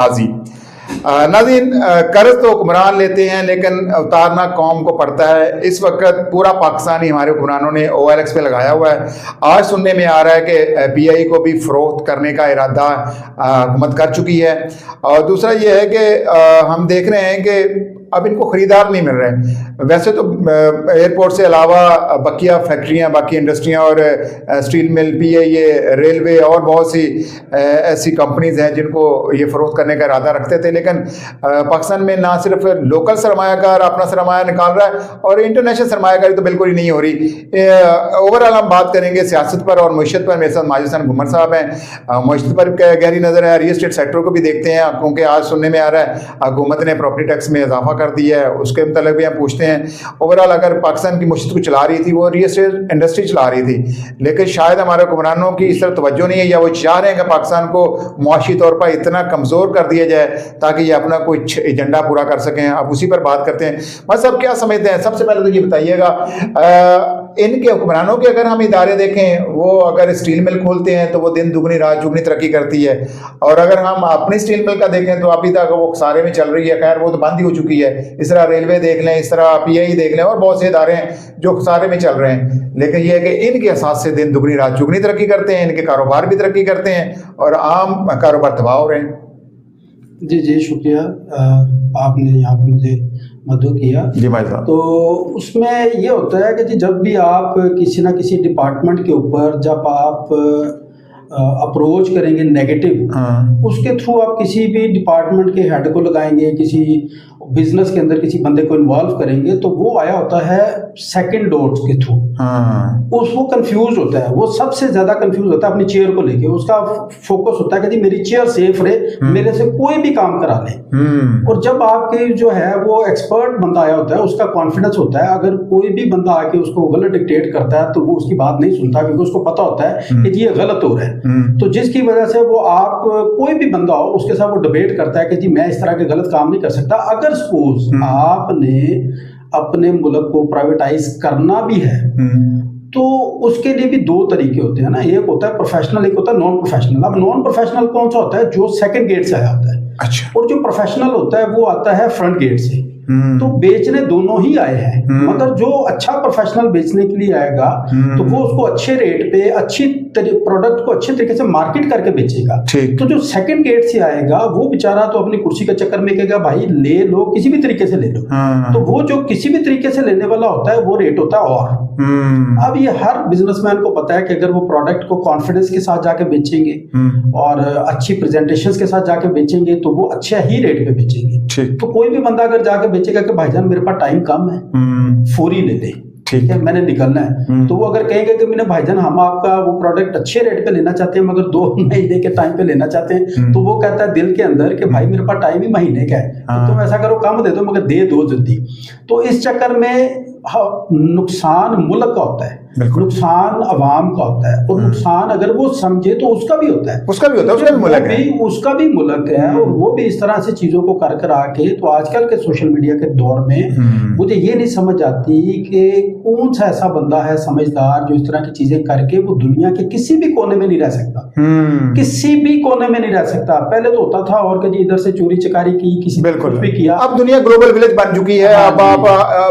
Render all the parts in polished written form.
हाजी नाज़रीन, कर्ज तो हुक्मरान लेते हैं लेकिन उतारना कौम को पड़ता है। इस वक्त पूरा पाकिस्तान ही हमारे हुक्मरानों ने OLX पे लगाया हुआ है। आज सुनने में आ रहा है कि PI को भी फ़रोख्त करने का इरादा हुकूमत कर चुकी है। और दूसरा ये है कि हम देख रहे हैं कि अब इनको ख़रीदार नहीं मिल रहे। वैसे तो एयरपोर्ट से अलावा बकिया फैक्ट्रियाँ, बाकी इंडस्ट्रियाँ और स्टील मिल, PIA, रेलवे और बहुत सी ऐसी कंपनीज़ हैं जिनको ये फ़रोख्त करने का इरादा रखते थे। लेकिन पाकिस्तान में ना सिर्फ लोकल सरमायाकार अपना सरमाया निकाल रहा है और इंटरनेशनल सरमायाकारी तो बिल्कुल ही नहीं हो रही। ओवरऑल हम बात करेंगे सियासत पर और मईशत पर। मेरे साथ माजिद हसन घुमर साहब हैं। मईशत पर गहरी नज़र है, रियल एस्टेट सेक्टर को भी देखते हैं क्योंकि आज सुनने में आ रहा है हुकूमत ने प्रॉपर्टी टैक्स में इजाफा कर दिया है, उसके मतलब भी हम पूछते हैं। ओवरऑल अगर पाकिस्तान की मईशत को चला रही थी वो रियल एस्टेट इंडस्ट्री चला रही थी, लेकिन शायद हमारे हुक्मरानों की इस तरह तवज्जो नहीं है या वो चाह रहे हैं कि पाकिस्तान को मुआशी तौर पर इतना कमज़ोर कर दिया जाए ताकि ये अपना कोई एजेंडा पूरा कर सकें। अब उसी पर बात करते हैं। मतलब क्या समझते हैं? सबसे पहले तो ये बताइएगा, इनके हुक्मरानों के अगर हम इदारे देखें, वो अगर स्टील मिल खोलते हैं तो वो दिन दुगनी रात चुगनी तरक्की करती है, और अगर हम अपनी स्टील मिल का देखें तो अभी तक वो खसारे में चल रही है। खैर वो तो बंद ही हो चुकी है। इस तरह रेलवे देख लें, इस तरह PI देख लें और बहुत से इदारे हैं जो खसारे में चल रहे हैं। लेकिन यह है कि इनके असास से दिन दुगनी रात चुगनी तरक्की करते हैं, इनके कारोबार भी तरक्की करते हैं और आम कारोबार तबाह हो रहे हैं। जी शुक्रिया, आपने यहाँ पर मुझे मदद किया। जी भाई साहब। तो उसमें ये होता है कि जी जब भी आप किसी ना किसी डिपार्टमेंट के ऊपर जब आप अप्रोच करेंगे नेगेटिव, उसके थ्रू आप किसी भी डिपार्टमेंट के हेड को लगाएंगे, किसी बिजनेस के अंदर किसी बंदे को इन्वॉल्व करेंगे, तो वो आया होता है सेकंड डोर्स के थ्रू। वो कंफ्यूज होता है, वो सबसे ज्यादा कंफ्यूज होता है अपनी चेयर को लेके। उसका फोकस होता है कि जी मेरी चेयर सेफ रहे, मेरे से कोई भी काम करा ले। और जब आपके जो है वो एक्सपर्ट बंदा आया होता है, उसका कॉन्फिडेंस होता है, अगर कोई भी बंदा आके उसको गलत डिक्टेट करता है तो वो उसकी बात नहीं सुनता, क्योंकि उसको पता होता है कि ये गलत हो रहा है। तो जिसकी वजह से वो आप कोई भी बंदा हो उसके साथ वो डिबेट करता है कि जी मैं इस तरह के गलत काम नहीं कर सकता। अगर सपोज आपने अपने मुल्क को प्राइवेटाइज करना भी है तो उसके लिए भी दो तरीके होते हैं ना, एक होता है प्रोफेशनल, एक होता है नॉन प्रोफेशनल। अब नॉन प्रोफेशनल कौन सा होता है? जो सेकंड गेट से आया होता है। अच्छा। और जो प्रोफेशनल होता है वो आता है फ्रंट गेट से। तो बेचने दोनों ही आए हैं, मगर जो अच्छा प्रोफेशनल बेचने के लिए आएगा तो वो उसको अच्छे रेट पे अच्छी प्रोडक्ट को अच्छे तरीके से मार्केट करके बेचेगा। तो जो सेकंड गेट से आएगा वो बेचारा तो अपनी कुर्सी के चक्कर में कहेगा भाई ले लो, किसी भी तरीके से ले लो। तो वो जो किसी भी तरीके से लेने वाला होता है वो रेट होता है। और अब ये हर बिजनेसमैन को पता है कि अगर वो प्रोडक्ट को कॉन्फिडेंस के साथ जाके बेचेंगे और अच्छी प्रेजेंटेशंस के साथ जाके बेचेंगे तो वो अच्छे ही रेट पे बेचेंगे। तो कोई भी बंदा अगर जाके बेचेगा कि भाईजान मेरे पास टाइम कम है, फौरी ले दे, ठीक है, मैंने निकलना है, तो वो अगर कहेंगे कि मैंने भाईजान हम आपका वो प्रोडक्ट अच्छे रेट पे लेना चाहते हैं मगर 2 महीने के टाइम पे लेना चाहते हैं, तो वो कहता है दिल के अंदर कि भाई मेरे पास टाइम ही महीने का है, तो तुम ऐसा करो कम दे दो मगर दे दो जल्दी। तो इस चक्कर में नुकसान मुल्क का होता है, नुकसान अवाम का होता है, और नुकसान अगर वो समझे तो उसका भी होता है, उसका भी मुल्क है। और वो भी इस तरह से चीजों को कर आके, तो आजकल के सोशल मीडिया के दौर में मुझे ये नहीं समझ आती कि कौन सा ऐसा बंदा है समझदार जो इस तरह की चीजें करके वो दुनिया के किसी भी कोने में नहीं रह सकता, किसी भी कोने में नहीं रह सकता। पहले तो होता था और कि इधर से चोरी चकारी की, किसी ने कुछ भी किया। अब दुनिया ग्लोबल विलेज बन चुकी है। अब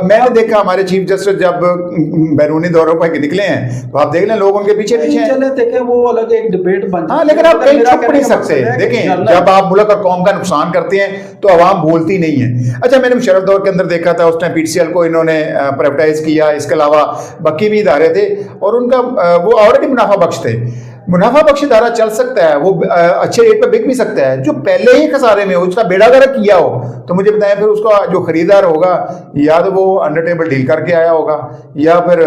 मैंने देखा हमारे चीफ जस्टिस जब बैरूनी दौरों पर निकले हैं तो आप देख लें लोग उनके पीछे चले, देखें वो अलग एक डिबेट बन। हाँ, लेकिन आप कहीं छुप नहीं सकते। देखें जब आप मुल्क और कौम का नुकसान करते हैं तो अवाम बोलती नहीं है। अच्छा, मैंने मुशर्रफ दौर के अंदर देखा था, उस टाइम PTCL को इन्होंने प्राइवेटाइज किया, इसके अलावा बाकी भी इदारे थे और उनका वो ऑलरेडी मुनाफा बख्श थे। मुनाफा बख्श इदारा चल सकता है, वो अच्छे रेट पर बिक भी सकता है। जो पहले ही खसारे में उसका बेड़ा गर्क किया हो तो मुझे बताएं फिर उसका जो खरीदार होगा या तो वो अंडर टेबल डील करके आया होगा या फिर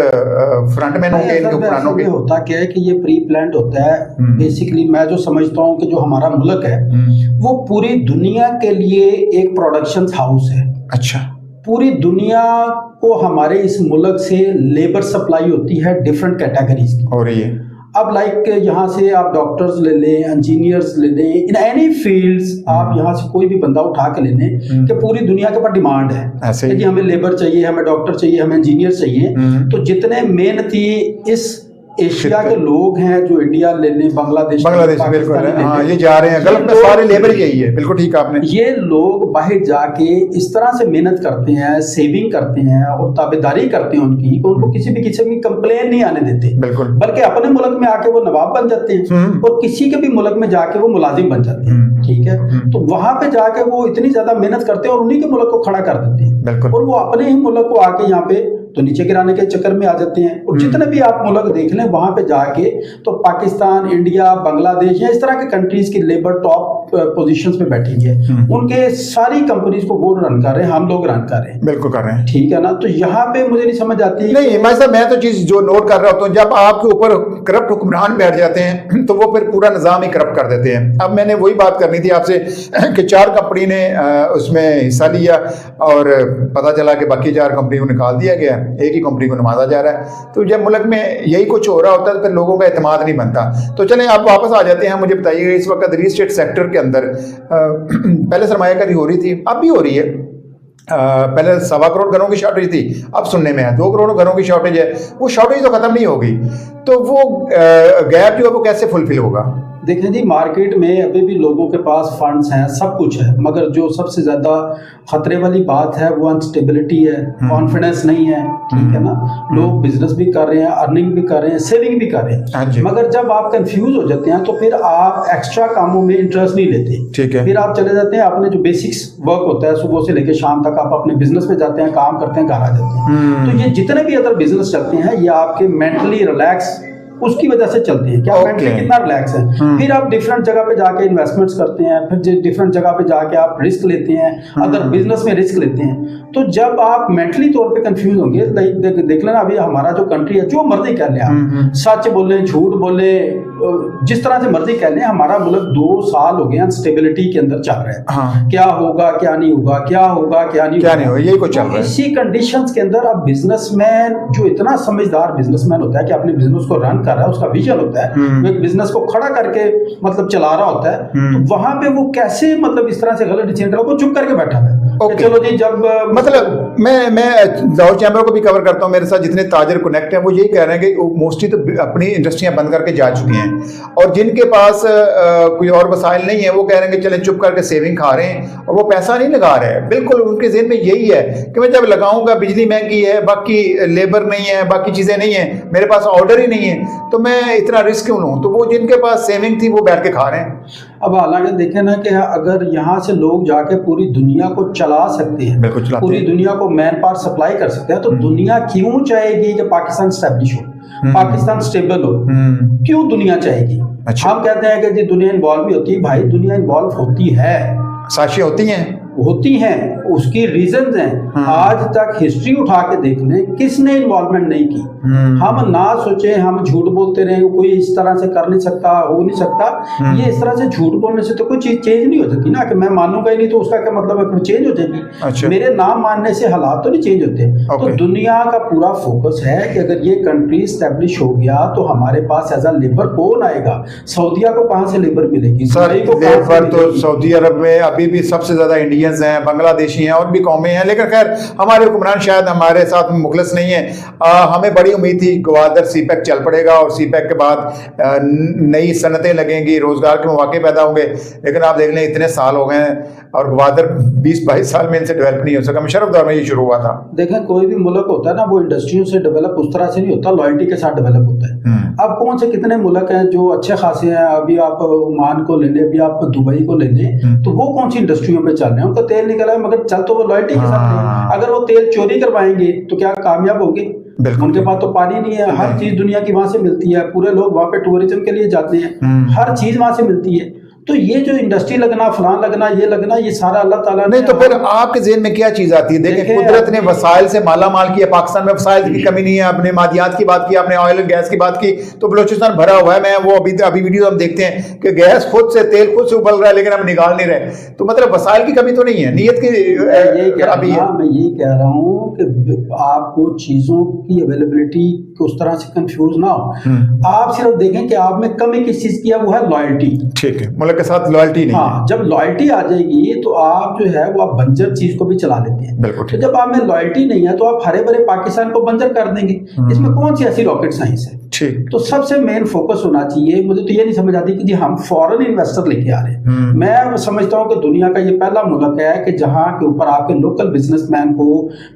फ्रंटमैन होंगे इनके पुरानों के। होता क्या है कि ये प्री प्लान्ड होता है। बेसिकली मैं जो समझता हूँ कि जो हमारा मुल्क है वो पूरी दुनिया के लिए एक प्रोडक्शन हाउस है। अच्छा। पूरी दुनिया को हमारे इस मुल्क से लेबर सप्लाई होती है डिफरेंट कैटेगरीज की हो रही है। अब लाइक यहाँ से आप डॉक्टर्स ले लें, इंजीनियर्स ले लें, इन एनी फील्ड्स आप यहाँ से कोई भी बंदा उठा के ले लें कि पूरी दुनिया के पास डिमांड है ऐसे कि हमें लेबर चाहिए, हमें डॉक्टर चाहिए, हमें इंजीनियर चाहिए। तो जितने मेहनती इस एशिया के लोग हैं जो इंडिया ले लें, बांग्लादेश बिल्कुल है, हाँ ये जा रहे हैं गल्फ में, सारे लेबर यही है, बिल्कुल ठीक आपने। ये लोग बाहर जाके इस तरह से मेहनत करते हैं, सेविंग करते हैं और ताबेदारी करते हैं उनकी, उनको किसी किस्म की कंप्लेन नहीं आने देते, बिल्कुल, बल्कि अपने मुल्क में आके वो नवाब बन जाते हैं और किसी के भी मुल्क में जाके वो मुलाजिम बन जाते हैं, ठीक है। तो वहां पे जाके वो इतनी ज्यादा मेहनत करते हैं और उन्हीं के मुल्क को खड़ा कर देते हैं, और वो अपने ही मुल्क को आके यहाँ पे तो नीचे गिराने के चक्कर में आ जाते हैं। और जितने भी आप मुल्क देख लें वहां पे जाके तो पाकिस्तान, इंडिया, बांग्लादेश या इस तरह के कंट्रीज की लेबर टॉप पोजीशंस पे बैठी है, उनके सारी कंपनीज को वो रन कर रहे हैं, हम लोग रन कर रहे हैं, बिल्कुल कर रहे हैं, ठीक है ना। तो यहाँ पे मुझे नहीं समझ आती नहीं भाई साहब, मैं तो चीज जो नोट कर रहा होता हूँ, जब आपके ऊपर करप्ट हुक्मरान बैठ जाते हैं तो वो फिर पूरा निजाम ही करप्ट कर देते हैं। अब मैंने वही बात करनी थी आपसे कि 4 कंपनी ने उसमें हिस्सा लिया और पता चला कि बाकी 4 कंपनी को निकाल दिया गया, एक ही कंपनी को नवाजा जा रहा है। तो जब मुल्क में यही कुछ हो रहा होता है तो फिर लोगों का एतमाद नहीं बनता। तो चलें आप वापस आ जाते हैं, मुझे बताइएगा इस वक्त रियल एस्टेट सेक्टर के अंदर पहले सरमायाकारी हो रही थी, अब भी हो रही है। पहले 1.25 करोड़ घरों की शॉर्टेज थी, अब सुनने में है 2 करोड़ घरों की शॉर्टेज है। वो शॉर्टेज तो खत्म नहीं होगी, तो वो गैप जो है वो कैसे फुलफिल होगा? देखें जी, मार्केट में अभी भी लोगों के पास फंड्स हैं, सब कुछ है, मगर जो सबसे ज़्यादा खतरे वाली बात है वो अनस्टेबिलिटी है, कॉन्फिडेंस नहीं है, ठीक है ना। लोग बिजनेस भी कर रहे हैं, अर्निंग भी कर रहे हैं, सेविंग भी कर रहे हैं, मगर जब आप कंफ्यूज हो जाते हैं तो फिर आप एक्स्ट्रा कामों में इंटरेस्ट नहीं लेते, ठीक है। फिर आप चले जाते हैं अपने जो बेसिक्स वर्क होता है सुबह से लेकर शाम तक, आप अपने बिजनेस में जाते हैं, काम करते हैं, घर आ जाते हैं। तो ये जितने भी अदर बिजनेस चलते हैं ये आपके मेंटली रिलैक्स उसकी वजह से चलते हैं, क्या मेंटली कितना रिलैक्स है। फिर आप डिफरेंट जगह पे जाके इन्वेस्टमेंट्स करते हैं, फिर डिफरेंट जगह पे जाके आप रिस्क लेते हैं, अदर बिजनेस में रिस्क लेते हैं। तो जब आप मेंटली तौर पे कंफ्यूज होंगे, देख लेना अभी हमारा जो कंट्री है, जो मर्जी कर ले आप, सच बोले झूठ बोले, जिस तरह से मर्जी कह लें, हमारा मुल्क 2 साल हो गए अनस्टेबिलिटी के अंदर चल रहा है। हाँ। क्या होगा क्या नहीं होगा, क्या होगा क्या नहीं होगा, यही कुछ चल रहा है। इसी कंडीशंस के अंदर अब बिजनेसमैन जो इतना समझदार बिजनेसमैन होता है कि अपने बिजनेस को रन कर रहा है, उसका विजन होता है, वो एक बिजनेस को खड़ा करके मतलब चला रहा होता है, तो वहां पे वो कैसे मतलब इस तरह से गलत डिसीजन कर, वो चुप करके बैठा है। चलो जी, जब मतलब मैं लाहौर चैम्बर को भी कवर करता हूँ, मेरे साथ जितने ताजर कनेक्ट हैं वो यही कह रहे हैं कि मोस्टली तो अपनी इंडस्ट्रियां बंद करके जा चुकी हैं, और जिनके पास कोई और वसाइल नहीं है वो कह रहे हैं कि चले चुप करके सेविंग खा रहे हैं और वो पैसा नहीं लगा रहे हैं। बिल्कुल उनके ज़हन में यही है कि मैं जब लगाऊंगा, बिजली महंगी है, बाकी लेबर नहीं है, बाकी चीज़ें नहीं है, मेरे पास ऑर्डर ही नहीं है, तो मैं इतना रिस्क क्यों लूँ। तो वो जिनके पास सेविंग थी वो बैठ के खा रहे हैं। अब हालांकि देखें ना कि अगर यहाँ से लोग जाके पूरी दुनिया को चला सकते हैं, पूरी दुनिया को मैन पावर सप्लाई कर सकते हैं, तो दुनिया क्यों चाहेगी कि पाकिस्तान स्टैब्लिश हो, पाकिस्तान स्टेबल हो? क्यों दुनिया चाहेगी? अच्छा। हम कहते हैं कि जी दुनिया इन्वॉल्व भी होती है, भाई दुनिया इन्वॉल्व होती है, साक्षी होती हैं, उसकी रीजंस हैं। आज तक हिस्ट्री उठा के देख लें, किसने इन्वॉल्वमेंट नहीं की। हम ना सोचे, हम झूठ बोलते रहे, कोई इस तरह से कर नहीं सकता, हो नहीं सकता, ये इस तरह से झूठ बोलने से तो कोई चीज चेंज नहीं हो सकती ना, कि मैं मानूंगा ही नहीं तो उसका क्या मतलब है कि चेंज हो जाएगी। अच्छा। मेरे नाम मानने से हालात तो नहीं चेंज होते। तो दुनिया का पूरा फोकस है कि अगर ये कंट्री स्टैब्लिश हो गया तो हमारे पास एज अ लेबर कौन आएगा? सऊदीया को कहाँ से लेबर मिलेगी? लेबर तो सऊदी अरब में अभी भी सबसे ज्यादा इंडियंस हैं, बांग्लादेशी हैं, और भी कौमें हैं, लेकिन खैर हमारे हुक्मरान शायद हमारे साथ मुखलिस नहीं है। हमें बड़ी उम्मीद थी ग्वादर सीपैक चल पड़ेगा और सीपैक के बाद नई सनतें लगेंगी, रोजगार के मौके पैदा होंगे, लेकिन आप देख लें इतने साल हो गए हैं और ग्वादर 20-22 साल में इनसे डेवलप नहीं हो सका। मुशर्रफ दौर में ये शुरू हुआ था। देखें, कोई भी मुल्क होता है ना, वो इंडस्ट्रियों से डेवलप उस तरह से नहीं होता, लॉयल्टी के साथ डेवलप होता है। अब कौन से कितने मुल्क हैं जो अच्छे खासे हैं, अभी आप ओमान को ले लें, अभी आप दुबई को ले लें, तो वो कौन सी इंडस्ट्रियों पे चल रहे हैं? उनका तेल निकला है मगर चल तो वो लॉयल्टी के साथ है। अगर वो तेल चोरी करवाएंगे तो क्या कामयाब होंगे? उनके पास तो पानी नहीं है, हर चीज दुनिया की वहां से मिलती है, पूरे लोग वहां पे टूरिज्म के लिए जाते हैं, हर चीज वहां से मिलती है। तो ये जो इंडस्ट्री लगना, फलान लगना, ये लगना, ये सारा अल्लाह ताला ने। नहीं तो फिर आपके ज़हन में क्या चीज़ आती है? देखिए कुदरत ने वसाइल से माला माल किया, पाकिस्तान में वसाइल की कमी नहीं है। आपने मादियात की बात की, आपने ऑयल एंड गैस की बात की, तो बलोचिस्तान भरा हुआ है। मैं वो अभी वीडियो हम देखते हैं कि गैस खुद से, तेल खुद से उबल रहा है, लेकिन हम निकाल नहीं रहे। तो मतलब वसाइल की कमी तो नहीं है, नीयत की खराबी है। मैं यही कह रहा हूँ कि आपको चीज़ों की अवेलेबिलिटी उस तरह से कंफ्यूज ना हो। आप सिर्फ देखें कि आप में कमी किस चीज़ की है, वो है लॉयल्टी। ठीक है, मुल्क के साथ लॉयल्टी नहीं। हाँ, जब लॉयल्टी आ जाएगी तो आप जो है वो आप बंजर चीज को भी चला लेते हैं। बिल्कुल। तो जब आप में लॉयल्टी नहीं है तो आप हरे भरे पाकिस्तान को बंजर कर देंगे। इसमें कौन सी ऐसी रॉकेट साइंस है? ठीक। तो सबसे मेन फोकस होना चाहिए। मुझे तो ये नहीं समझ आती कि जी हम फॉरेन इन्वेस्टर लेके आ रहे हैं। मैं समझता हूँ कि दुनिया का ये पहला मुल्क है कि जहाँ के ऊपर आपके लोकल बिजनेसमैन को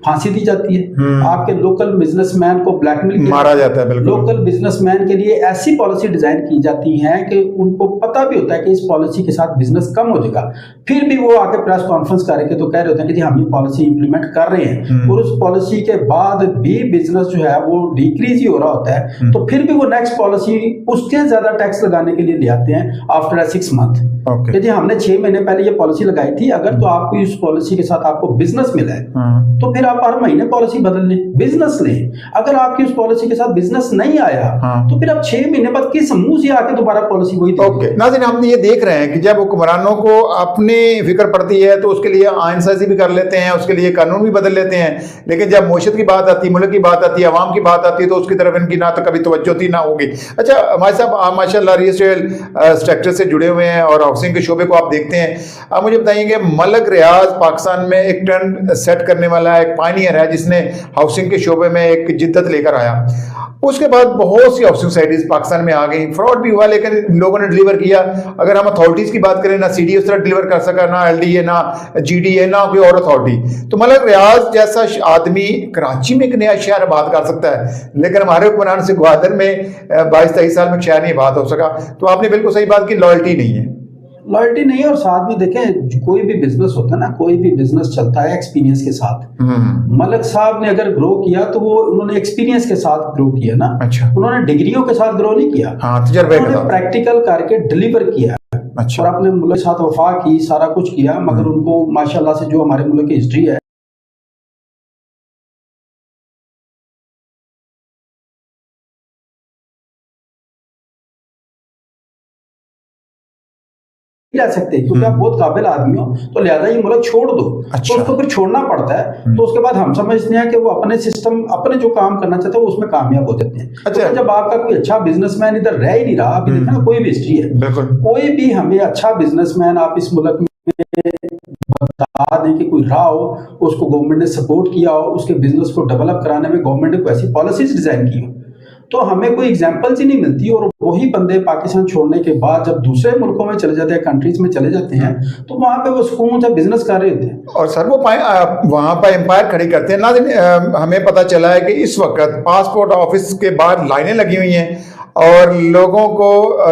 फांसी दी जाती है, आपके लोकल बिजनेसमैन को ब्लैकमेल मारा जाता है। बिल्कुल। लोकल बिजनेसमैन के लिए ऐसी पॉलिसी डिजाइन की जाती है कि उनको पता भी होता है कि इस पॉलिसी के साथ बिजनेस कम हो जाएगा, फिर भी वो आके प्रेस कॉन्फ्रेंस करके तो कह रहे होते हैं कि जी हम ये पॉलिसी इंप्लीमेंट कर रहे हैं, और उस पॉलिसी के बाद भी बिजनेस जो है वो डिक्रीज ही हो रहा होता है, तो फिर भी वो नेक्स्ट पॉलिसी उसके ज्यादा टैक्स लगाने के लिए ले आते हैं आफ्टर 6 मंथ। कि जी हमने 6 महीने पहले ये पॉलिसी लगाई थी, अगर तो आपको इस पॉलिसी के साथ आपको बिजनेस मिला है तो फिर आप हर महीने पॉलिसी बदल लें, बिजनेस लें। अगर आपकी उस पॉलिसी के साथ बिजनेस नहीं आया तो फिर आप 6 महीने बाद किस मुंह से आके दोबारा पॉलिसी वही ओके नाज़रीन, हम ये देख रहे हैं कि जब हुक्मरानों को अपनी फिक्र पड़ती है तो उसके लिए आइनसाजी भी कर लेते हैं, उसके लिए कानून भी बदल लेते हैं, लेकिन जब मुआशरत की बात आती है, मुल्क की बात आती है, अवाम की बात आती है, तो उसकी तरफ इनकी ना तो कभी तवज्जो थी ना होगी। अच्छा हमारे साहब, आप माशाल्लाह रियल एस्टेट सेक्टर से जुड़े हुए हैं और हाउसिंग के शोबे को आप देखते हैं। आप मुझे बताइए, मलक रियाज पाकिस्तान में एक ट्रेंड सेट करने वाला एक पायनियर है जिसने हाउसिंग के शोबे में एक जिद्दत लेकर आया। उसके बाद बहुत सी हाउसिंग सोसाइटीज पाकिस्तान में आ गई, फ्रॉड भी हुआ लेकिन लोगों ने डिलीवर किया। अगर हम अथॉरिटीज की बात करें, ना सीडी उस तरह डिलीवर कर सका, ना एलडीए, ना जीडीए, ना कोई और अथॉरिटी। तो मलक रियाज जैसा आदमी कराची में एक नया शहर आबाद कर सकता है, लेकिन हमारे हुक्मरान से ग्वादर में 22-23 साल में शहर नहीं आबाद हो सका। तो आपने बिल्कुल सही बात की, लॉयल्टी नहीं है। लॉयल्टी नहीं है, और साथ में देखें कोई भी बिजनेस होता है ना, कोई भी बिजनेस चलता है एक्सपीरियंस के साथ। मलक साहब ने अगर ग्रो किया तो वो उन्होंने एक्सपीरियंस के साथ ग्रो किया ना। अच्छा। उन्होंने डिग्रियों के साथ ग्रो नहीं किया, उन्होंने प्रैक्टिकल करके डिलीवर किया। अच्छा। और अपने मुल्क के साथ वफा की, सारा कुछ किया, मगर उनको माशाल्लाह से जो हमारे मुल्क की हिस्ट्री है रह सकते, क्योंकि आप बहुत काबिल आदमी हो, तो लिहाजा ये मुल्क छोड़ दो। अच्छा। तो उसको फिर छोड़ना पड़ता है। तो उसके बाद हम समझते हैं कि वो अपने सिस्टम, अपने जो काम करना चाहते हैं वो उसमें कामयाब हो जाते हैं। अच्छा। तो जब आपका कोई अच्छा बिजनेसमैन इधर रह ही नहीं रहा, अभी देखना कोई भी हिस्ट्री है, कोई भी हमें अच्छा बिजनेसमैन आप इस मुल्क में बता दें कि कोई रहा हो, उसको गवर्नमेंट ने सपोर्ट किया हो, उसके बिजनेस को डेवलप कराने में गवर्नमेंट ने कोई ऐसी पॉलिसीज डिजाइन की हो, तो हमें कोई एग्जांपल्स ही नहीं मिलती। और वही बंदे पाकिस्तान छोड़ने के बाद जब दूसरे मुल्कों में चले जाते हैं, कंट्रीज में चले जाते हैं, तो वहां पे वो सुकून से बिजनेस कर रहे होते हैं और सर वो वहां पर एम्पायर खड़ी करते हैं ना। हमें पता चला है कि इस वक्त पासपोर्ट ऑफिस के बाहर लाइनें लगी हुई हैं और लोगों को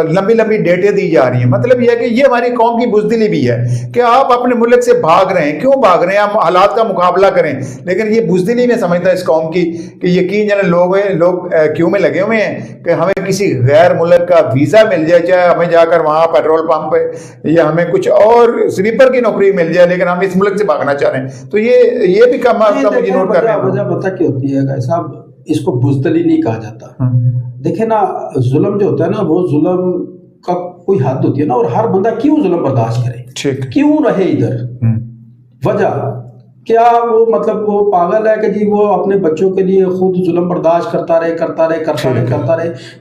लंबी लंबी डेटें दी जा रही हैं। मतलब यह है कि ये हमारी कौम की बुज़दिली भी है कि आप अपने मुल्क से भाग रहे हैं, क्यों भाग रहे हैं, हम हालात का मुकाबला करें। लेकिन ये बुज़दिली में समझता है इस कौम की कि यकीन जाने लोग क्यों में लगे हुए हैं कि हमें किसी गैर मुल्क का वीज़ा मिल जाए, चाहे हमें जाकर वहाँ पेट्रोल पंप पे या हमें कुछ और स्वीपर की नौकरी मिल जाए, लेकिन हम इस मुल्क से भागना चाह रहे हैं। तो ये भी कम मुझे नोट कर रहे हैं। वजह पता क्या होती है साहब, इसको बुज़दिली नहीं कहा जाता। देखे ना, जुल्म जो होता है ना, वो जुल्म का कोई हद होती है ना, और हर बंदा क्यों जुल्म बर्दाश्त करे, ठीक, क्यों रहे इधर, वजह क्या वो मतलब वो पागल है कि जी वो अपने बच्चों के लिए खुद जुल्म बर्दाश्त करता रहे,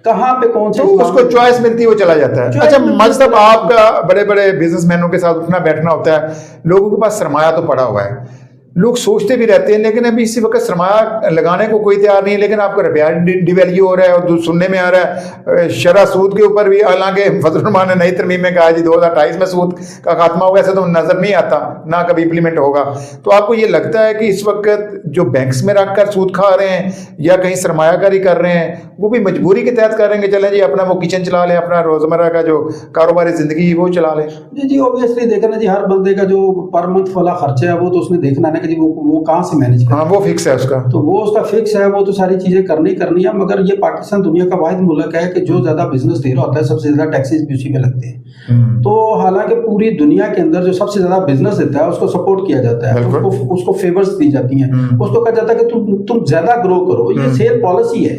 कहाँ पे कौन से तो उसको चॉइस मिलती है, वो चला जाता है। अच्छा मतलब आपका बड़े बड़े बिजनेसमैनों के साथ उठना बैठना होता है, लोगों के पास सरमाया तो पड़ा हुआ है, लोग सोचते भी रहते हैं, लेकिन अभी इसी वक्त सरमाया लगाने को कोई तैयार नहीं है। लेकिन आपका रुपया डिवैल्यू हो रहा है और सुनने में आ रहा है शरह सूद के ऊपर भी, हालांकि फजल रहमान ने नई तरमीम में कहा जी 2028 में सूद का खात्मा हुआ, ऐसा तो नजर नहीं आता, ना कभी इंप्लीमेंट होगा। तो आपको ये लगता है कि इस वक्त जो बैंक्स में रख कर सूद खा रहे हैं या कहीं सरमायाकारी कर रहे हैं, वो भी मजबूरी के तहत करेंगे, चलें जी अपना वो किचन चला लें, अपना रोजमर्रा का जो कारोबारी जिंदगी वो चला लें। जी ऑब्वियसली देखा ना जी, हर बंदे का जो पर मंथ वाला खर्चा है वो तो उसने देखना है कि जी वो कहाँ से मैनेज करे। हाँ वो फिक्स है उसका, तो वो उसका फिक्स है, वो तो सारी चीजें करनी है। मगर ये पाकिस्तान दुनिया का वाहिद मुल्क है कि जो ज्यादा बिजनेस दे रहा होता है सबसे ज्यादा टैक्सेस भी उसी पे लगते हैं। तो हालांकि पूरी दुनिया के अंदर जो सबसे ज्यादा बिजनेस देता है उसको सपोर्ट किया जाता है, उसको फेवर्स दी जाती हैं, उसको कहा जाता है कि तुम ज्यादा ग्रो करो। ये सेल पॉलिसी है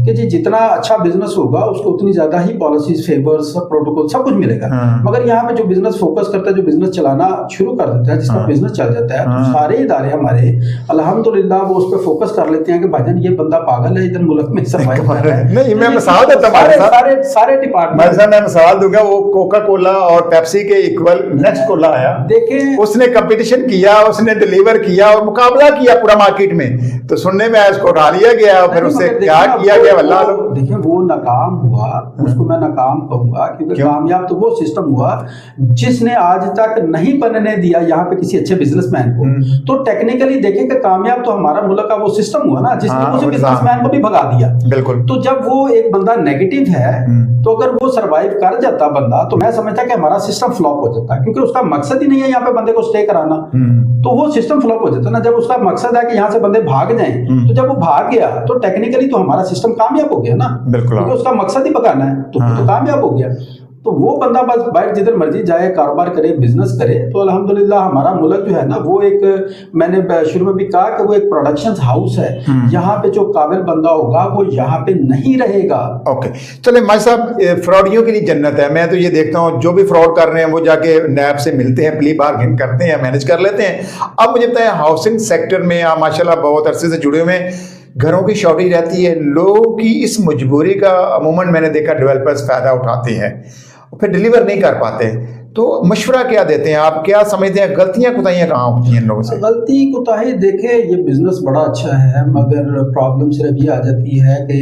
कि जी जितना अच्छा बिजनेस होगा उसको उतनी ज्यादा ही पॉलिसीज, फेवर्स, प्रोटोकॉल सब कुछ मिलेगा। मगर यहाँ पे जो बिजनेस फोकस करता है, जो बिजनेस चलाना शुरू कर देता है, जिसका बिजनेस चल जाता है, तो सारे इदारे हमारे अल्हम्दुलिल्लाह वो उस पर फोकस कर लेते हैं कि भाईजान ये बंदा पागल है, इधर मुल्क में सर्वाइव कर रहा है। नहीं, मैं मिसाल देता हूं, सारे डिपार्टमेंट, मैं मिसाल दूंगा, वो कोका कोला और पेप्सी के इक्वल नेक्स्ट कोला आया, देखें उसने कंपटीशन किया, उसने डिलीवर किया और मुकाबला किया पूरा मार्केट में, तो सुनने में आया उसको उठा लिया गया, फिर उससे क्या किया गया वल्लाह। देखिए वो नाकाम हुआ, उसको मैं नाकाम कहूंगा, क्योंकि कामयाब तो वो सिस्टम हुआ जिसने आज तक नहीं बनने दिया यहाँ पे किसी अच्छे बिजनेसमैन को। तो टेक्निकली देखें कि कामयाब तो हमारा मुल्क का वो सिस्टम हुआ ना जिसने उस बिजनेसमैन को भी भगा दिया। बिल्कुल। तो जब वो एक बंदा नेगेटिव है तो अगर वो सरवाइव कर जाता बंदा, तो मैं समझता कि हमारा सिस्टम फ्लॉप हो जाता, क्योंकि उसका मकसद ही नहीं है यहाँ पे बंदे को स्टे कराना, तो वो सिस्टम फ्लॉप हो जाता ना। जब उसका मकसद है कि यहाँ से बंदे भाग जाएं, तो जब वो भाग गया तो टेक्निकली तो हमारा सिस्टम कामयाब हो गया ना, क्योंकि उसका मकसद ही भगाना है, तो कामयाब हो गया। तो वो बंदा बस बाहर जिधर मर्जी जाए, कारोबार करे, बिजनेस करे, तो अल्हम्दुलिल्लाह हमारा मुल्क जो है ना वो एक, मैंने शुरू में भी कहा कि वो एक प्रोडक्शन हाउस है, यहाँ पे जो काबिल बंदा होगा वो यहाँ पे नहीं रहेगा। ओके, चले माई साहब, फ्रॉडियों के लिए जन्नत है। मैं तो ये देखता हूँ जो भी फ्रॉड कर रहे हैं वो जाके नैब से मिलते हैं, प्ली बार्गेन करते हैं, मैनेज कर लेते हैं। अब मुझे बताएं, हाउसिंग सेक्टर में आप माशाल्लाह बहुत अरसे से जुड़े हुए हैं, घरों की शॉर्टेज रहती है, लोगों की इस मजबूरी का अमूमन मैंने देखा डेवलपर्स फ़ायदा उठाते हैं, फिर डिलीवर नहीं कर पाते, तो मशवरा क्या देते हैं आप? क्या समझते हैं गलतियां कुताहियां कहाँ होती हैं इन लोगों से? गलती कुताही देखे, ये बिजनेस बड़ा अच्छा है, मगर प्रॉब्लम सिर्फ ये आ जाती है कि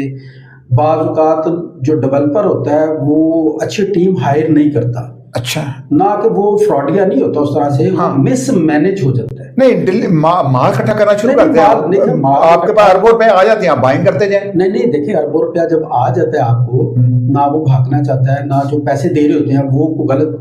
बाज़ औक़ात जो डेवलपर होता है वो अच्छी टीम हायर नहीं करता। अच्छा, ना कि वो फ्रॉडिया नहीं होता उस तरह से, मिस मैनेज हो जाता है। नहीं, माल इकट्ठा करना शुरू करते हैं आपके पास अरबों रुपए आ जाते हैं, आप बाइंग करते जाए। नहीं, देखिए अरबों रुपया जब आ जाता है आपको, ना वो भागना चाहता है, ना जो पैसे दे रहे होते हैं वो गलत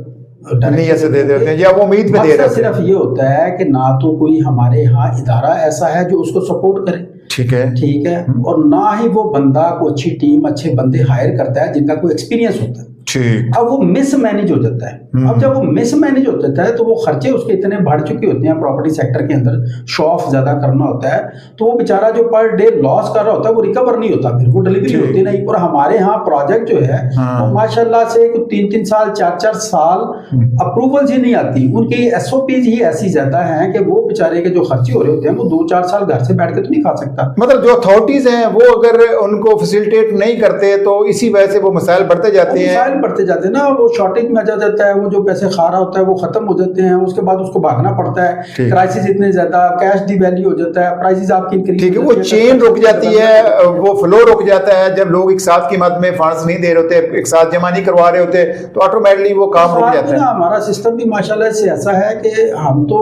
नहीं ऐसे दे देते हैं या वो उम्मीद पे दे रहे हैं। सिर्फ ये होता है कि ना तो कोई हमारे यहाँ इदारा ऐसा है जो उसको सपोर्ट करे, ठीक है, और ना ही वो बंदा को अच्छी टीम, अच्छे बंदे हायर करता है जिनका कोई एक्सपीरियंस होता है। अब वो मिस मैनेज हो जाता है। अब जब वो मिस मैनेज हो जाता है तो वो खर्चे उसके इतने बढ़ चुके होते हैं प्रॉपर्टी सेक्टर के अंदर, शो ऑफ ज्यादा करना होता है, तो वो बेचारा जो पर डे लॉस कर रहा होता है वो रिकवर नहीं होता, फिर वो डिलीवरी होती नहीं। और हमारे यहाँ प्रोजेक्ट जो है वो माशाल्लाह से 3-3 साल 4-4 साल अप्रूवल ही नहीं आती, उनकी SOPs ही ऐसी ज्यादा हैं कि वो बेचारे के जो खर्चे हो रहे होते हैं वो 2-4 साल घर से बैठ के तो नहीं खा सकता। मतलब जो अथॉरिटीज हैं वो अगर उनको फैसिलिटेट नहीं करते तो इसी वजह से वो मसाइल बढ़ते जाते हैं, बढ़ते जाते हैं ना, वो शॉर्टेज में आ जाता है, वो जो पैसे खा रहा होता है वो खत्म हो जाते हैं, उसके बाद उसको भागना पड़ता है, क्राइसिस इतने ज्यादा, कैश डिवैल्यू हो जाता है, प्राइसेस आपकी इंक्रीज, ठीक है, वो चेन रुक जाती है, वो फ्लो रुक जाता है। जब लोग एक साथ की मद में फंड्स नहीं दे रहे होते, एक साथ जमा नहीं करवा रहे होते, तो ऑटोमेटिकली वो काम रुक जाता है। हमारा सिस्टम भी माशाल्लाह से ऐसा है कि हम तो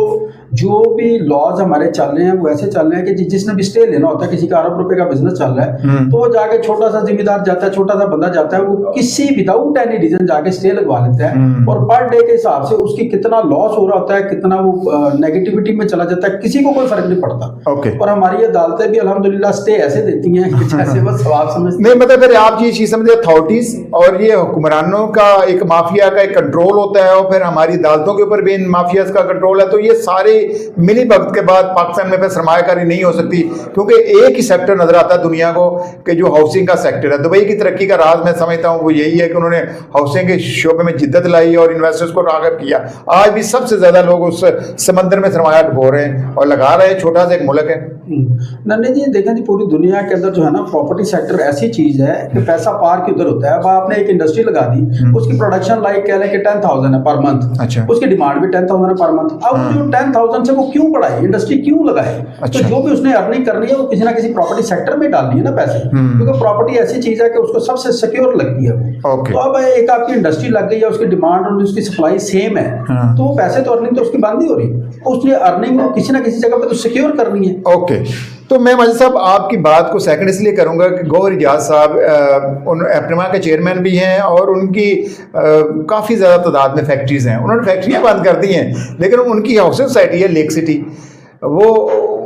जो भी लॉज हमारे चल रहे हैं वो ऐसे चल रहे हैं कि जिसने भी स्टे लेना होता है, किसी का अरब रुपए का बिजनेस चल रहा है तो वो जाके छोटा सा जिम्मेदार जाता है, छोटा सा बंदा जाता है, वो किसी विदाउट एनी रीजन जाके स्टे लगवा लेता है, और पर डे के हिसाब से उसकी कितना लॉस हो रहा होता है, कितना वो नेगेटिविटी में चला जाता है, किसी को कोई फर्क नहीं पड़ता। और हमारी अदालतें भी अल्हम्दुलिल्लाह स्टे ऐसे देती हैं कि जैसे बस सवाब समझते नहीं, मतलब फिर आप ये चीज समझे, अथॉरिटीज और ये हुक्मरानों का एक माफिया का एक कंट्रोल होता है, और फिर हमारी अदालतों के ऊपर भी इन माफियाज का कंट्रोल है, तो ये सारे मिली भगत के बाद पाकिस्तान में फिर सरमायाकारी नहीं हो सकती, क्योंकि एक ही सेक्टर नजर आता है दुनिया को कि जो हाउसिंग का सेक्टर है। दुबई की तरक्की का राज मैं समझता हूँ वो यही है कि उन्होंने हाउसिंग के शोबे में जिद्दत लाई और इन्वेस्टर्स को राग़िब किया। आज भी सबसे ज्यादा लोग उस समंदर में सरमाया डुबो रहे हैं और लगा रहे हैं, छोटा सा एक मुल्क है। नहीं जी, देखें जी, पूरी दुनिया के अंदर जो है ना प्रॉपर्टी सेक्टर ऐसी चीज है कि पैसा पार के उधर होता है। अब आपने एक इंडस्ट्री लगा दी, उसकी प्रोडक्शन लाइक कह लें कि 10,000 है पर मंथ, अच्छा, उसकी डिमांड भी 10,000 है पर मंथ। अब जो 10,000 से वो क्यों बढ़ाए, इंडस्ट्री क्यों लगाए? अच्छा, तो जो भी उसने अर्निंग करनी है वो किसी ना किसी प्रॉपर्टी सेक्टर में डालनी है ना पैसे, क्योंकि प्रॉपर्टी ऐसी चीज है कि उसको सबसे सिक्योर लगती है वो। तो अब एक आपकी इंडस्ट्री लग गई है, उसकी डिमांड और उसकी सप्लाई सेम है, तो वो पैसे तो अर्निंग तो उसकी बंद ही हो रही है, उसने अर्निंग किसी ना किसी जगह पे तो सिक्योर करनी है। ओके, तो मैं मजिद साहब आपकी बात को सेकंड इसलिए करूंगा कि गौहर इजाज साहब उन एप्रमा के चेयरमैन भी हैं और उनकी काफ़ी ज़्यादा तादाद में फैक्ट्रीज़ हैं। उन्होंने फैक्ट्रियाँ बंद कर दी हैं, लेकिन उनकी हाउसिंग सोसाइटी है लेक सिटी, वो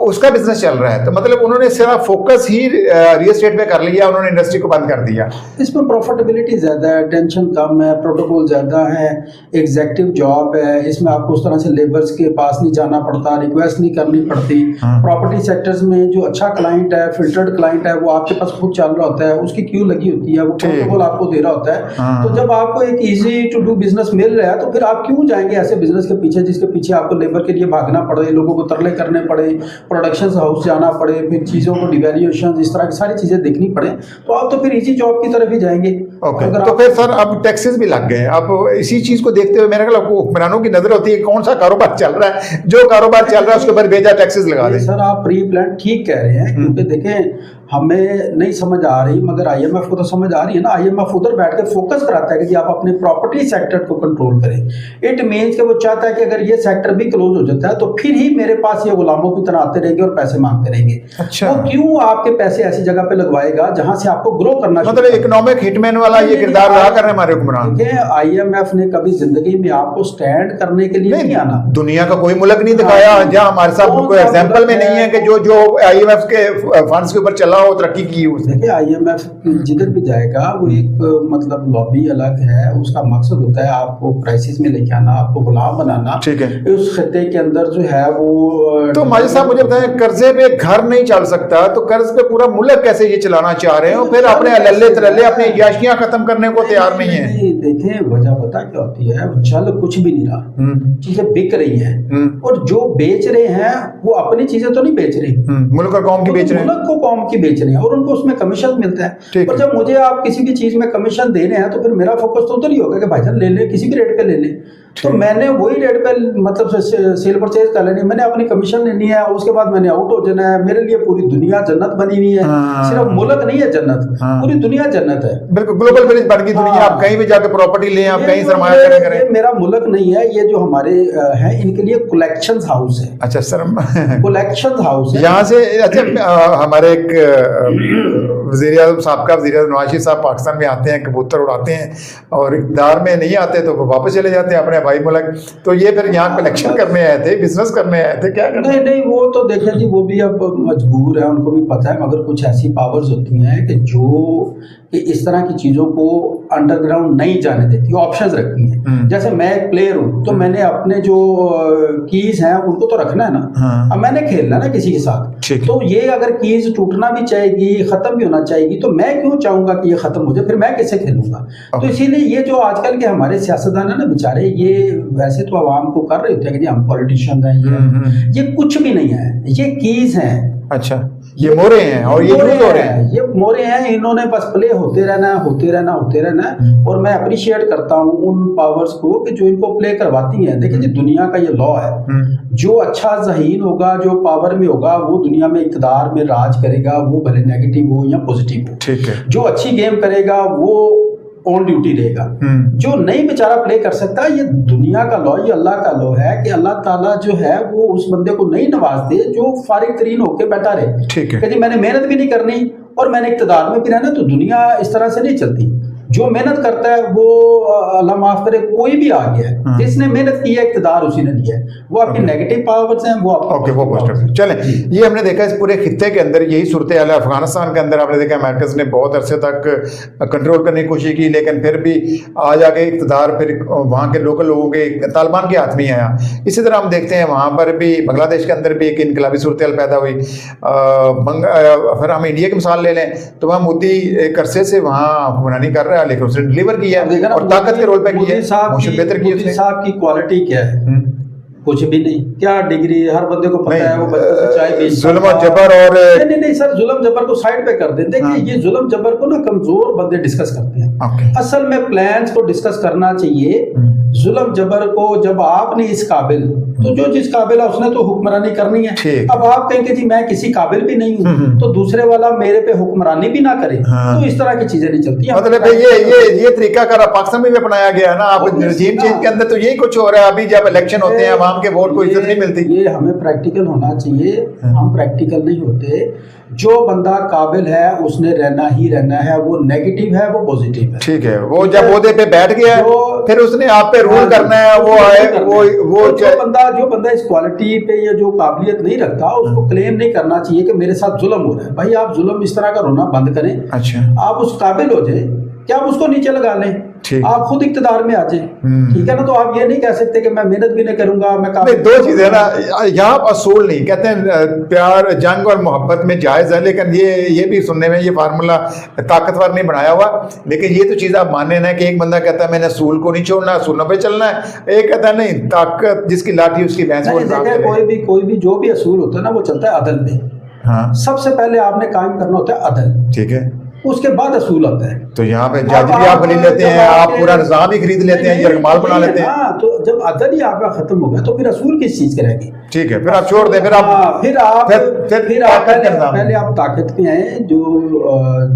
उसका बिजनेस चल रहा है, तो मतलब उन्होंने सिर्फ फोकस ही रियल एस्टेट पे कर लिया, उन्होंने इंडस्ट्री को बंद कर दिया। इसमें प्रॉफिटेबिलिटी ज़्यादा है, टेंशन कम है, प्रोटोकॉल ज़्यादा है, एग्जेक्टिव जॉब है, इसमें आपको उस तरह से लेबर्स के पास नहीं जाना पड़ता, रिक्वेस्ट नहीं करनी पड़ती। प्रॉपर्टी सेक्टर्स में जो अच्छा क्लाइंट है, फिल्टर्ड क्लाइंट है, वो आपके पास खुद चल रहा होता है, उसकी क्यू लगी होती है, वो प्रोटोकॉल आपको दे रहा होता है। तो जब आपको एक इजी टू डू बिजनेस मिल रहा है तो फिर आप क्यों जाएंगे ऐसे बिजनेस के पीछे जिसके पीछे आपको लेबर के लिए भागना पड़े, लोगों को तरले करने पड़े, प्रोडक्शन हाउस जाना पड़े, फिर चीज़ों को डिवेल्यूएशन, इस तरह की सारी चीज़ें देखनी पड़े, तो आप तो फिर इजी जॉब की तरफ ही जाएंगे। ओके, तो फिर सर अब टैक्सेस भी लग गए, अब इसी चीज को देखते हुए मेरे ख्याल हुक्मरानों की नजर होती है कौन सा कारोबार चल रहा है, जो कारोबार चल रहा है उसके ऊपर बेजा टैक्सेस लगा दें। सर आप प्री प्लान ठीक कह रहे हैं, क्योंकि देखें हमें नहीं समझ आ रही मगर आईएमएफ को तो समझ आ रही है ना। आईएमएफ उधर बैठ के फोकस कराता है कि जी आप अपने प्रॉपर्टी सेक्टर को कंट्रोल करें। इट मीन्स कि वो चाहता है कि अगर ये सेक्टर भी क्लोज हो जाता है तो फिर ही मेरे पास ये गुलामों की तरह आते रहेंगे और पैसे मांगते रहेंगे। अच्छा, वो क्यों आपके पैसे ऐसी जगह पे लगवाएगा जहां से आपको ग्रो करना, मतलब इकोनॉमिक हिटमैन वाला ये किरदार रहा कर रहे हैं हमारे हुक्मरान। देखिए आईएमएफ ने कभी जिंदगी में आपको स्टैंड करने के लिए नहीं आना। दुनिया का कोई मुल्क नहीं दिखाया जहां हमारे साथ कोई एग्जांपल में नहीं है कि जो आईएमएफ के फंड्स के ऊपर चला हो, तरक्की की। देखिए आईएमएफ जिधर भी जाएगा वो एक मतलब लॉबी अलग है, उसका मकसद होता है आपको क्राइसिस में लेके आना, आपको गुलाम बनाना। ठीक है, उस खत्ते के अंदर जो है वो। तो माजिद साहब मुझे बताएं, कर्जे पे घर नहीं चल सकता तो कर्ज पे पूरा मुल्क कैसे ये चलाना चाह रहे हो, फिर अपने अल्ले तरल्ले अपनी याशियां खत्म करने को तैयार नहीं है। देखें वजह पता क्या होती है, चल कुछ भी नहीं रहा, चीजें बिक रही हैं और जो बेच रहे हैं वो अपनी चीजें तो नहीं बेच रहे, मुल्क और कौम की बेच रहे हैं, मुल्क को कौम की बेच रहे हैं और उनको उसमें कमीशन मिलता है। और जब मुझे आप किसी भी चीज में कमीशन दे रहे हैं तो फिर मेरा फोकस तो उधर ही होगा कि भाईजान ले ले, किसी भी रेट पे ले ले। तो मैंने वही रेट पे मतलब सेल परचेज कर लेनी, मैंने अपनी कमीशन लेनी है, उसके बाद मैंने आउट हो जाना है। मेरे लिए पूरी दुनिया जन्नत बनी हुई है, सिर्फ मुल्क नहीं है जन्नत, पूरी दुनिया जन्नत है। बिल्कुल ग्लोबल विलेज बन गई दुनिया, आप कहीं भी जाके प्रॉपर्टी लें, आप कहीं सरमाया करें। मेरा मुल्क नहीं है, ये जो हमारे हैं इनके लिए कलेक्शन हाउस है। अच्छा सर, कलेक्शन हाउस है यहाँ से। अच्छा हमारे एक वज़ीर आज़म साहब नवाज शरीफ साहब पाकिस्तान में आते हैं, कबूतर उड़ाते हैं और इक़्तिदार में नहीं आते तो वो वापस चले जाते हैं अपने भाई मुल्क। तो ये फिर यहाँ कलेक्शन करने आए थे, बिजनेस करने आए थे, क्या करने? नहीं वो तो देखें जी, वो भी अब मजबूर है, उनको भी पता है, मगर कुछ ऐसी पावर्स होती हैं कि जो कि इस तरह की चीज़ों को अंडरग्राउंड नहीं जाने देती, ऑप्शंस रखती हैं। जैसे मैं एक प्लेयर हूँ तो मैंने अपने जो कीज हैं उनको तो रखना है ना, अब मैंने खेलना ना किसी के साथ। तो ये अगर कीज टूटना भी चाहेगी, खत्म भी होना चाहेगी, तो मैं क्यों चाहूंगा कि ये खत्म हो जाए, फिर मैं कैसे खेलूंगा? तो इसीलिए ये जो आजकल के हमारे सियासतदान है ना बेचारे, ये वैसे तो आवाम को कर रहे होते हैं कि हम पॉलिटिशियन हैं, ये कुछ भी नहीं है, ये कीज हैं। अच्छा, ये मोरे हैं और ये यूज हो रहे हैं, ये मोरे हैं, इन्होंने बस प्ले होते रहना है। और मैं अप्रिशिएट करता हूँ उन पावर्स को कि जो इनको प्ले करवाती हैं। देखिए जी, दुनिया का ये लॉ है, जो अच्छा ज़हीन होगा, जो पावर में होगा, वो दुनिया में इक़्तिदार में राज करेगा, वो भले नेगेटिव हो या पॉजिटिव हो। ठीक है, जो अच्छी गेम करेगा वो ऑन ड्यूटी रहेगा, जो नहीं बेचारा प्ले कर सकता। ये दुनिया का लॉ, ये अल्लाह का लॉ है कि अल्लाह ताला जो है वो उस बंदे को नहीं नवाजते जो फारिग तरीन होकर बैठा रहे। ठीक है, कि मैंने मेहनत भी नहीं करनी और मैंने इक़्तिदार में भी रहना, तो दुनिया इस तरह से नहीं चलती। जो मेहनत करता है वो अल्लाह माफ करे कोई भी आ गया है, जिसने मेहनत की है इक़्तिदार उसी ने दिया है। वो आपकी नेगेटिव पावर्स हैं, वो आपका वो पॉजिटिव। चलें, ये हमने देखा इस पूरे खित्ते के अंदर यही सूरत हाल है। अफगानिस्तान के अंदर आपने देखा अमेरिकन ने बहुत अरसे तक कंट्रोल करने की कोशिश की, लेकिन फिर भी आ जाके इक़्तिदार फिर वहाँ के लोकल लोगों के तालिबान के हाथ में आया। इसी तरह हम देखते हैं वहाँ पर भी बांग्लादेश के अंदर भी एक इनकलाबी सूरत हाल पैदा हुई। फिर हम इंडिया की मिसाल ले लें तो वहाँ मोदी एक अरसे से वहाँ हुक्मरानी कर रहा है, लेकिन उसने डिलीवर किया और ताकत के रोल पे किया, बेहतर किया। मोदी साहब की क्वालिटी क्या है? कुछ भी नहीं। क्या डिग्री, हर बंदे को पता है वो बच्चे से चाय बेचता है। जुल्म और जबर और नहीं सर, जुल्म जबर को साइड पे कर दें। देखिए ये जुल्म जबर को ना कमजोर बंदे डिस्कस करते हैं। असल में प्लान्स को डिस्कस करना चाहिए। जुल्म जबर को जब आप नहीं इस काबिल, तो जो जिस काबिल है उसने तो हुक्मरानी करनी है। अब आप कहेंगे जी मैं किसी काबिल भी नहीं हूँ तो दूसरे वाला मेरे पे हुक्मरानी भी ना करे, तो इस तरह की चीजें नहीं चलती। मतलब ये तरीका कर पाकिस्तान में भी अपनाया गया है ना। आप रजीम चेंज के अंदर तो यही कुछ हो रहा है। अभी जब इलेक्शन होते हैं के वोट को इज्जत नहीं मिलती। ये हमें प्रैक्टिकल होना चाहिए, हम प्रैक्टिकल नहीं होते। जो बंदा काबिल है उसने रहना ही रहना है, वो नेगेटिव है वो पॉजिटिव है। ठीक है, वो जब ओहदे पे बैठ गया जो फिर उसने आप पे रूल करना है, वो आए वो जो बंदा इस क्वालिटी पे या जो काबिलियत नहीं रखता उसको क्लेम नहीं करना चाहिए कि मेरे साथ जुल्म हो रहा है। भाई आप जुल्म इस तरह का रोना बंद करें। अच्छा, आप उस काबिल हो जाए कि आप उसको नीचे लगा लें, आप खुद इक्तदार में आ जाए, ठीक है ना। तो आप ये नहीं कह सकते कि मैं मेहनत भी नहीं करूंगा, मैं नहीं, दो चीजें ना यहाँ असूल नहीं कहते हैं, प्यार जंग और मोहब्बत में जायज है, लेकिन ये भी सुनने में ये फार्मूला ताकतवर नहीं बनाया हुआ। लेकिन ये तो चीज़ आप माने ना कि एक बंदा कहता है मैंने असूल को नहीं छोड़ना, असूलों पे चलना है, एक कहता है नहीं, ताकत जिसकी लाठी उसकी भैंस। कोई भी जो भी असूल होता है ना वो चलता है अदल पे। हाँ, सबसे पहले आपने कायम करना होता है अदल, ठीक है, उसके बाद असूल आता है। तो यहाँ पे जज भी आप खरीद लेते हैं, आप पूरा निजाम ही खरीद लेते हैं, यरगमाल बना लेते हैं। हाँ, तो जब अदल ही आपका खत्म हो गया तो फिर असूल किस चीज के रहेगी? ठीक है, फिर आप छोड़ दें, फिर आप पहले आप ताकत में आए, जो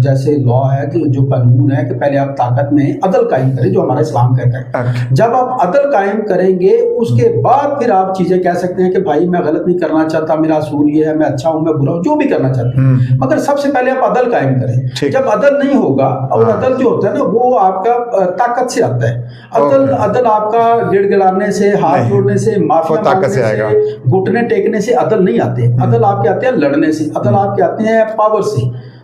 जैसे लॉ है, जो कानून है कि पहले आप ताकत में अदल कायम करें, जो हमारा इस्लाम कहता है। जब आप अदल कायम करेंगे उसके बाद फिर आप चीजें कह सकते हैं कि भाई मैं गलत नहीं करना चाहता, मेरा असूल ये है, मैं अच्छा हूँ, मैं बुरा हूँ, जो भी करना चाहते हैं, मगर सबसे पहले आप अदल कायम करें। जब अदल नहीं होगा, और अदल जो होता है ना वो आपका ताकत से आता है। अदल आपका गिड़गिड़ाने से, हाथ जोड़ने से, माफी मांगने से, घुटने टेकने से अदल नहीं आते। अदल आपके आते हैं लड़ने से, अदल आपके आते हैं पावर से।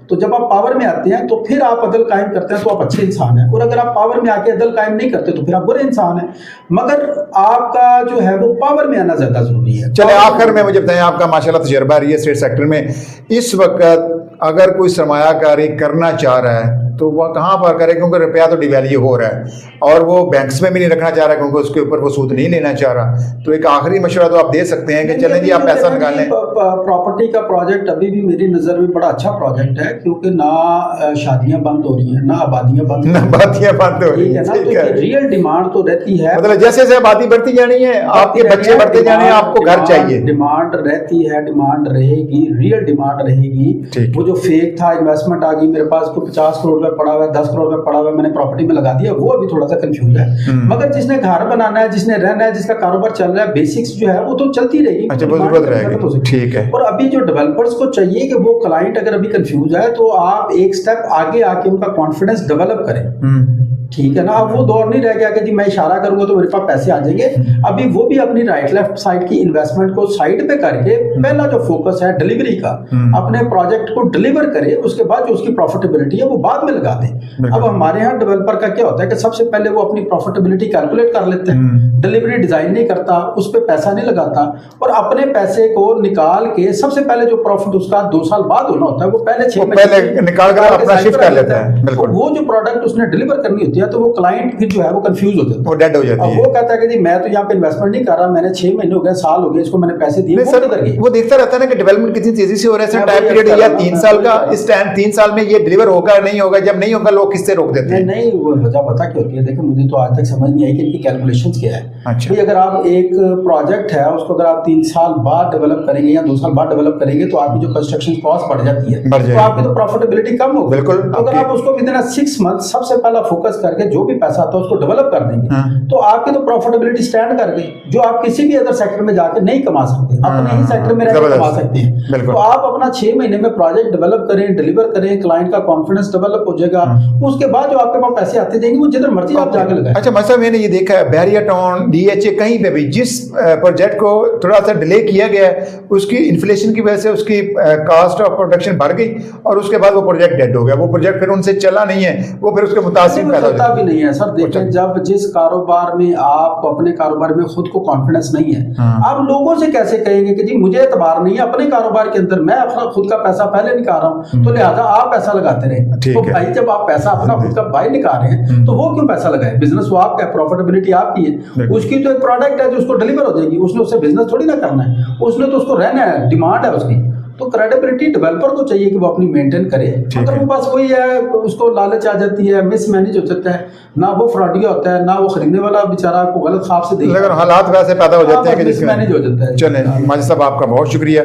तो जब आप पावर में आते हैं तो फिर आप अदल कायम करते हैं तो आप अच्छे इंसान हैं, और अगर आप पावर में आके अदल कायम नहीं करते तो फिर आप बुरे इंसान हैं। मगर आपका जो है वो पावर में आना ज्यादा जरूरी है। चले आखिर में मुझे बताएं, आपका माशाल्लाह तजर्बा रियल एस्टेट सेक्टर में, इस वक्त अगर कोई सरमायाकारी करना चाह रहा है तो वह कहाँ पर करे, क्योंकि रुपया तो डिवैल्यू हो रहा है और वो बैंक्स में भी नहीं रखना चाह रहा क्योंकि उसके ऊपर वो सूद नहीं लेना चाह रहा। तो एक आखिरी मशवरा तो आप दे सकते हैं कि चलें जी आप पैसा निकालें। प्रॉपर्टी का प्रोजेक्ट अभी भी मेरी नज़र में बड़ा अच्छा प्रोजेक्ट है, क्योंकि ना शादियां बंद हो रही हैं, ना आबादियां बंद हो रही है ना, तो रियल डिमांड तो रहती है। मतलब जैसे जैसे आबादी बढ़ती जानी है, आपके बच्चे बढ़ते जाने हैं, आपको घर चाहिए, डिमांड रहती है, डिमांड रहेगी, रियल डिमांड रहेगी। वो जो फेक था, इन्वेस्टमेंट आ गई, मेरे पास को 50 करोड़ पड़ा हुआ है, 10 करोड़ पड़ा हुआ है, मैंने प्रॉपर्टी में लगा दिया, वो अभी थोड़ा सा कंफ्यूज है। मगर जिसने घर बनाना है, जिसने रहना है, जिसका कारोबार चल रहा है, बेसिक्स जो है वो तो चलती रहेगी। अच्छा, वो जरूरत रहेगी, ठीक है। और अभी जो डेवलपर्स को चाहिए कि वो क्लाइंट अगर अभी कंफ्यूज है तो आप एक स्टेप आगे आके उनका कॉन्फिडेंस डेवलप करें, ठीक है ना। अब वो दौर नहीं रह गया कि जी मैं इशारा करूंगा तो मेरे पास पैसे आ जाएंगे। अभी वो भी अपनी राइट लेफ्ट साइड की इन्वेस्टमेंट को साइड पे करके पहला जो फोकस है डिलीवरी का, अपने प्रोजेक्ट को डिलीवर करे, उसके बाद जो उसकी प्रॉफिटेबिलिटी है वो बाद में लगा दे। अब हमारे यहाँ डेवलपर का क्या होता है कि सबसे पहले वो अपनी प्रॉफिटेबिलिटी कैलकुलेट कर लेते हैं, डिलीवरी डिजाइन नहीं करता, उस पर पैसा नहीं लगाता, और अपने पैसे को निकाल के सबसे पहले जो प्रॉफिट उसका 2 साल बाद होना होता है वो पहले 6 महीने निकाल कर अपना शिफ्ट कर लेता है। वो जो प्रोडक्ट उसने डिलीवर करनी होती है तो वो क्लाइंट फिर जो है वो कंफ्यूज हो जाता है, वो डेड हो जाती है। वो कहता है कि जी मैं तो यहाँ पे इन्वेस्टमेंट नहीं कर रहा, मैंने 6 महीने हो गए, साल हो गए, इसको मैंने पैसे दिए, वो देखता रहता है ना कि डेवलपमेंट कितनी तेजी से हो रहा है, टाइम पीरियड या 3 साल का, इस टाइम 3 साल में ये डिलीवर होगा नहीं होगा, जब नहीं होगा लोग किससे रोक देते हैं। नहीं वो वजह पता क्या होती है, देखिए मुझे तो आज तक समझ नहीं आई कि इनकी कैलकुलेशंस क्या है। अच्छा, भाई अगर आप एक प्रोजेक्ट है उसको अगर आप 3 साल बाद डेवलप करेंगे या 2 साल बाद डेवलप करेंगे तो आपकी जो कंस्ट्रक्शन कॉस्ट बढ़ जाती है, तो आपकी तो प्रॉफिटेबिलिटी कम होगी। बिल्कुल, अगर आप उसको विदिन 6 मंथ सबसे पहला फोकस करके जो भी पैसा आता है उसको डेवलप कर देंगे तो आपकी तो प्रॉफिटेबिलिटी स्टैंड कर गई, जो आप किसी भी अदर सेक्टर में जाके नहीं कमा सकते, अपने ही सेक्टर में रहकर कमा सकते हैं। तो आप अपना 6 महीने में प्रोजेक्ट डेवलप करें, डिलीवर करें, क्लाइंट का कॉन्फिडेंस डेवलप हो जाएगा, उसके बाद जो आपके पास पैसे आते जाएंगे वो जिधर मर्जी आप जाके लगाएं। अच्छा मतलब मैंने ये देखा है बैरियर टाउन, डीएचए, कहीं पे भी जिस प्रोजेक्ट को थोड़ा सा डिले किया गया है उसकी इन्फ्लेशन की वजह से उसकी कॉस्ट ऑफ प्रोडक्शन बढ़ गई और उसके बाद वो प्रोजेक्ट डेड हो गया, वो प्रोजेक्ट फिर उनसे चला नहीं है, वो फिर उसके मुतासिर पैदा होता भी नहीं है। सर देखें, जब जिस कारोबार में आप अपने कारोबार में खुद को कॉन्फिडेंस नहीं है, आप लोगों से कैसे कहेंगे कि जी मुझे एतबार नहीं है अपने कारोबार के अंदर, मैं अपना खुद का पैसा पहले निकाल रहा हूँ तो लिहाजा आप पैसा लगाते रहे। तो भाई जब आप पैसा अपना खुद का बाहर निकाल रहे हैं तो वो क्यों पैसा लगाए? बिजनेस वो आपका है, प्रॉफिटेबिलिटी आपकी है, उसकी तो एक प्रोडक्ट है जो उसको डिलीवर हो जाएगी, उसने उससे बिजनेस थोड़ी ना करना है, उसने तो उसको रहना है, डिमांड है उसकी। तो क्रेडिबिलिटी डेवलपर को चाहिए कि वो अपनी मेंटेन करे। अगर वो बस वही है, उसको लालच आ जाती है, मिसमैनेज हो जाता है, ना वो फ्रॉडिया होता है, ना वो खरीदने वाला बेचारा आपको गलत ख्वाब से देखता है, हालात वैसे पैदा हो जाते हैं कि मिसमैनेज हो जाता है। चलें माजिद साहब आपका बहुत शुक्रिया।